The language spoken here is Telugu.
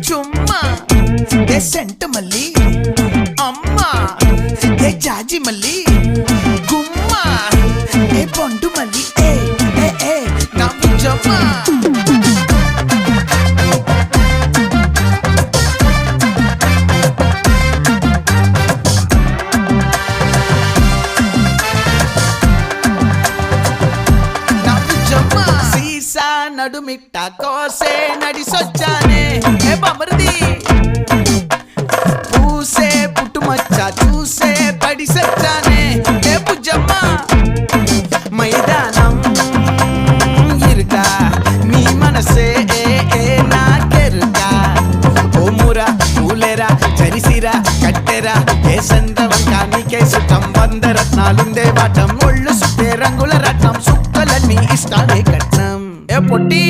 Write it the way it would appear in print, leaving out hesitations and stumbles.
చుమ్మా ఏ సెంట మల్లి అమ్మా ఏ జాజి మల్లి గుమ్మా ఏ బొండు మల్లి ఏ ఏ ఏ నా బుజ్జమ్మా నడుమిట్ట కోసే నడిసొచ్చానే ఏ బమర్ది పూసే పుట్టుమచ్చ చూసే పడి సచ్చానే ఏ బుజ్జమ్మ మైదానం ఇరుకా నీ మనసే ఏ నాకెరుకా ఓ మురా పూలేరా చరిసిరా కట్టెరా ఏ సందవంక నీకే సుఖం 100 రత్నాలుందే వాటం ఒళ్ళు సుట్టే రంగుల రత్నం సుక్కలన్నీ ఇష్టాలే కట్నం ఏ పొట్టి